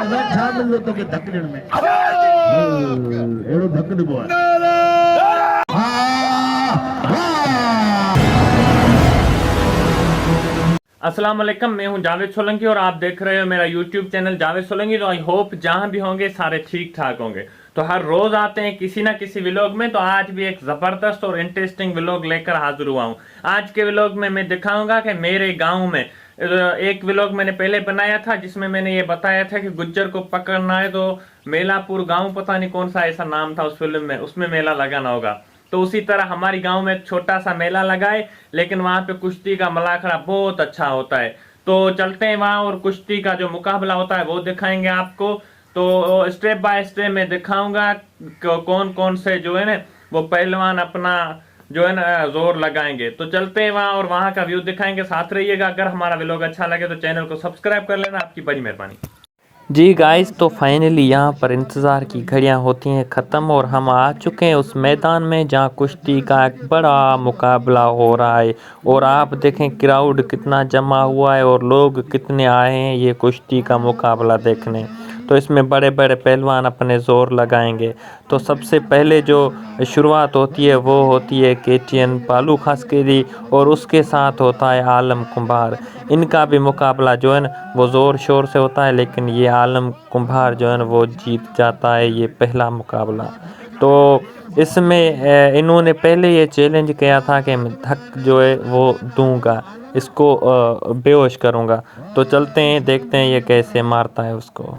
मिल तो के धकड़न में एड़ो धकड़ बोल। अस्सलाम वालेकुम, मैं हूं जावेद सोलंकी और आप देख रहे हो मेरा यूट्यूब चैनल जावेद सोलंकी। तो आई होप जहां भी होंगे सारे ठीक ठाक होंगे। तो हर रोज आते हैं किसी ना किसी व्लॉग में, तो आज भी एक जबरदस्त और इंटरेस्टिंग व्लॉग लेकर हाजिर हुआ हूं। आज के व्लॉग में मैं दिखाऊंगा कि मेरे गांव में एक व्लॉग मैंने पहले बनाया था जिसमें मैंने ये बताया था कि गुज्जर को पकड़ना है तो मेलापुर गाँव, पता नहीं कौन सा ऐसा नाम था उस फिल्म में, उसमें मेला लगाना होगा। तो उसी तरह हमारी गांव में एक छोटा सा मेला लगा है, लेकिन वहां पे कुश्ती का मलाखड़ा बहुत अच्छा होता है। तो चलते हैं वहां और कुश्ती का जो मुकाबला होता है वो दिखाएंगे आपको। तो स्टेप बाय स्टेप मैं दिखाऊंगा कौन कौन से जो है ना वो पहलवान अपना जो है ना जोर लगाएंगे। तो चलते हैं वहां और वहां का व्यू दिखाएंगे, साथ रहिएगा। अगर हमारा व्लॉग अच्छा लगे तो चैनल को सब्सक्राइब कर लेना, आपकी बड़ी मेहरबानी। जी गाइस, तो फाइनली यहाँ पर इंतज़ार की घड़ियाँ होती हैं ख़त्म और हम आ चुके हैं उस मैदान में जहाँ कुश्ती का एक बड़ा मुकाबला हो रहा है। और आप देखें क्राउड कितना जमा हुआ है और लोग कितने आए हैं ये कुश्ती का मुकाबला देखने। तो इसमें बड़े बड़े पहलवान अपने ज़ोर लगाएंगे। तो सबसे पहले जो शुरुआत होती है वो होती है KTN पालू खासकेरी और उसके साथ होता है आलम कुम्हार। इनका भी मुकाबला जो है ना वो ज़ोर शोर से होता है, लेकिन ये आलम कुम्हार जो है ना वो जीत जाता है ये पहला मुकाबला। तो इसमें इन्होंने पहले ये चैलेंज किया था कि मैं धक जो है वो दूंगा, इसको बेहोश करूंगा। तो चलते हैं देखते हैं ये कैसे मारता है उसको।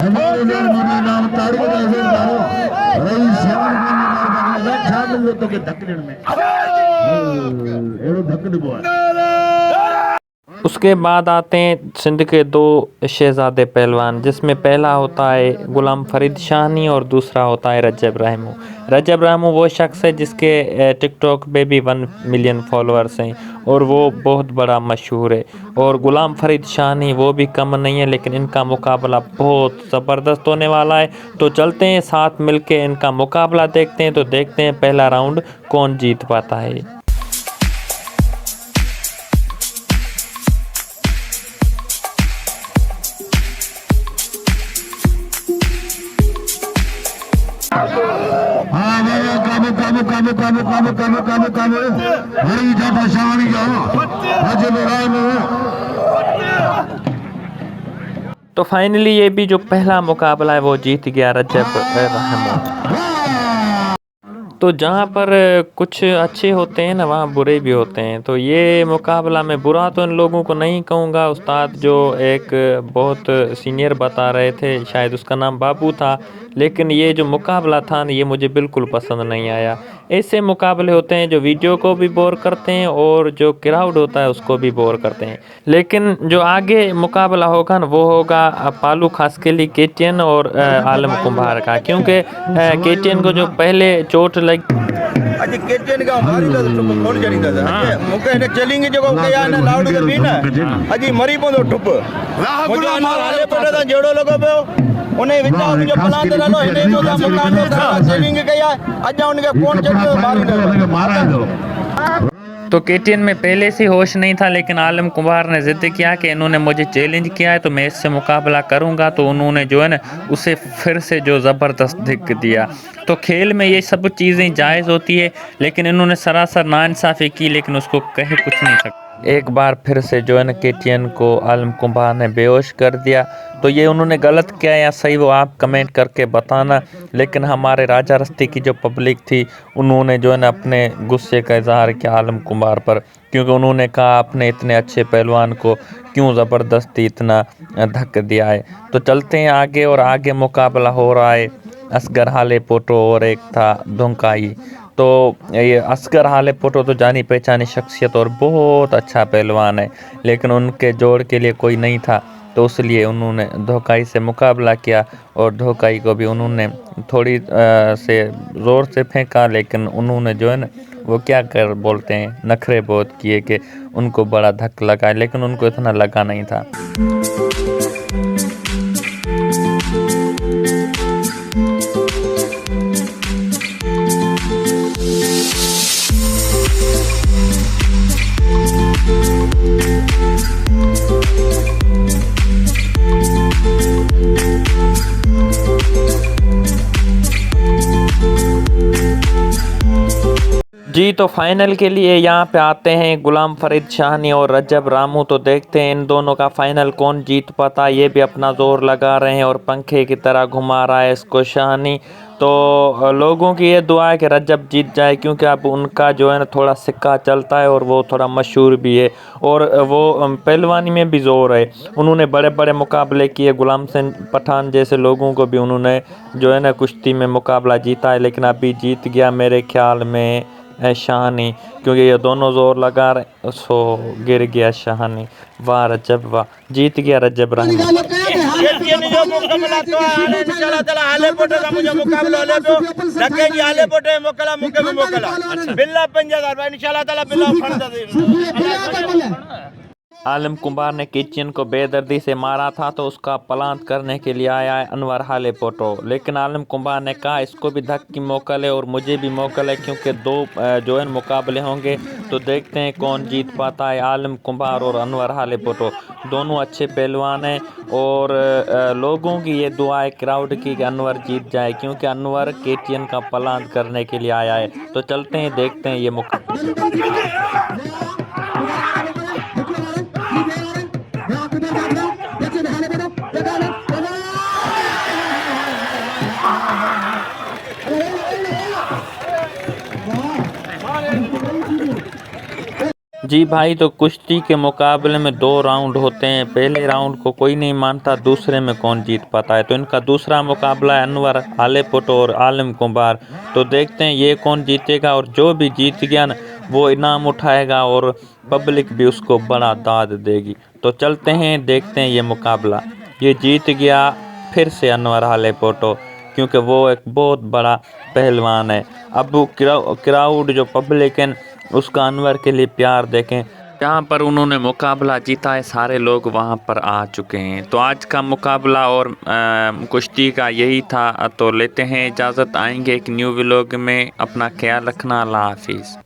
उसके बाद आते हैं सिंध के दो शहजादे पहलवान, जिसमें पहला होता है गुलाम फरीद शाहनी और दूसरा होता है रजब रहमू। रजब रहमू वो शख्स है जिसके टिकटॉक पे भी 1 मिलियन फॉलोअर्स हैं और वो बहुत बड़ा मशहूर है। और गुलाम फरीद शाहनी वो भी कम नहीं है, लेकिन इनका मुकाबला बहुत ज़बरदस्त होने वाला है। तो चलते हैं साथ मिलके इनका मुकाबला देखते हैं। तो देखते हैं पहला राउंड कौन जीत पाता है। तो फाइनली ये भी जो पहला मुकाबला है वो जीत गया रजब रहमू। तो जहाँ पर कुछ अच्छे होते हैं ना वहाँ बुरे भी होते हैं। तो ये मुकाबला में बुरा तो इन लोगों को नहीं कहूँगा। उस्ताद जो एक बहुत सीनियर बता रहे थे, शायद उसका नाम बाबू था, लेकिन ये जो मुकाबला था ना ये मुझे बिल्कुल पसंद नहीं आया। ऐसे मुकाबले होते हैं जो वीडियो को भी बोर करते हैं और जो क्राउड होता है उसको भी बोर करते हैं। लेकिन जो आगे मुकाबला होगा ना वो होगा पालू खासकेली KTN और आलम कुम्हार का, क्योंकि KTN को जो पहले चोट लगी अजी KTN का हमारी तो फोन जड़ी था मुके ने चलेंगे जो के या ना लाउड के भी ना अजी मरी पोंदो ठुप मुझे अनार हाले पड़े था जेड़ो लगो पे उन्हें विचा जो प्लान दे लो इने जो मुकाबला था चलेंगे के या अजा उनके फोन चढ़ मारी दो। तो KTN में पहले से होश नहीं था, लेकिन आलम कुम्हार ने जिद किया कि इन्होंने मुझे चैलेंज किया है तो मैं इससे मुकाबला करूंगा। तो उन्होंने जो है ना उसे फिर से जो ज़बरदस्त धिक्क दिया। तो खेल में ये सब चीज़ें जायज़ होती है, लेकिन इन्होंने सरासर नाइंसाफ़ी की, लेकिन उसको कह कुछ नहीं सकता। एक बार फिर से जो है ना KTN को आलम कुम्हार ने बेहोश कर दिया। तो ये उन्होंने गलत किया या सही वो आप कमेंट करके बताना। लेकिन हमारे राजा रस्ती की जो पब्लिक थी उन्होंने जो है ना अपने गुस्से का इजहार किया आलम कुम्हार पर, क्योंकि उन्होंने कहा आपने इतने अच्छे पहलवान को क्यों ज़बरदस्ती इतना धक्का दिया है। तो चलते हैं आगे और आगे मुकाबला हो रहा है असगर हाले पोटो और एक था धुंकाई। तो ये असगर हाले पोटो तो जानी पहचानी शख्सियत और बहुत अच्छा पहलवान है, लेकिन उनके जोड़ के लिए कोई नहीं था, तो इसलिए उन्होंने धोकाई से मुकाबला किया और धोकाई को भी उन्होंने थोड़ी से ज़ोर से फेंका। लेकिन उन्होंने जो है ना वो क्या कर बोलते हैं नखरे बहुत किए कि उनको बड़ा धक्का लगा, लेकिन उनको इतना लगा नहीं था। जी तो फाइनल के लिए यहाँ पे आते हैं गुलाम फरीद शाहनी और रजब रामू। तो देखते हैं इन दोनों का फाइनल कौन जीत पाता है। ये भी अपना जोर लगा रहे हैं और पंखे की तरह घुमा रहा है इसको शाहनी। तो लोगों की ये दुआ है कि रजब जीत जाए, क्योंकि अब उनका जो है ना थोड़ा सिक्का चलता है और वो थोड़ा मशहूर भी है और वो पहलवानी में भी जोर है। उन्होंने बड़े बड़े मुकाबले किए, गुलाम हुसैन पठान जैसे लोगों को भी उन्होंने जो है ना कुश्ती में मुकाबला जीता है, लेकिन अभी जीत गया मेरे ख्याल में शाहनी, क्योंकि ये दोनों जोर लगा रहे। सो गिर गया शाहनी। वाह रजब वाह, जीत गया रजब रानी। केटीएन जो मुकाबला तो आले इंशाल्लाह ताला आले पोटे का मुझे मुकाबला ले दो लगे जी आले पोटे मोकला मुके में मोकला बिल्ला 5000 भाई इंशाल्लाह ताला बिल्ला फंड दे। आलम कुंभार ने किचन को बेदर्दी से मारा था, तो उसका पलांत करने के लिए आया है अनवर हालेपोटो, लेकिन आलम कुंभार ने कहा इसको भी धक की मोकल है और मुझे भी मोकल है, क्योंकि दो जो है मुकाबले होंगे। तो देखते हैं कौन जीत पाता है, आलम कुंभार और अनवर हालेपोटो। दोनों अच्छे पहलवान हैं और लोगों की ये दुआ है क्राउड की कि अनवर जीत जाए, क्योंकि अनवर केटीएन का पलांत करने के लिए आया है। तो चलते हैं देखते हैं ये जी भाई। तो कुश्ती के मुकाबले में 2 राउंड होते हैं। पहले राउंड को कोई नहीं मानता, दूसरे में कौन जीत पाता है। तो इनका दूसरा मुकाबला है अनवर हालेपोटो और आलम कुंभार। तो देखते हैं ये कौन जीतेगा, और जो भी जीत गया ना वो इनाम उठाएगा और पब्लिक भी उसको बड़ा दाद देगी। तो चलते हैं देखते हैं ये मुकाबला। ये जीत गया फिर से अनवर हालेपोटो, क्योंकि वो एक बहुत बड़ा पहलवान है। अब वो क्राउड जो पब्लिक है उसका अनवर के लिए प्यार देखें। जहाँ पर उन्होंने मुकाबला जीता है सारे लोग वहाँ पर आ चुके हैं। तो आज का मुकाबला और कुश्ती का यही था। तो लेते हैं इजाज़त, आएंगे एक न्यू व्लॉग में। अपना ख्याल रखना, अल्लाह हाफिज़।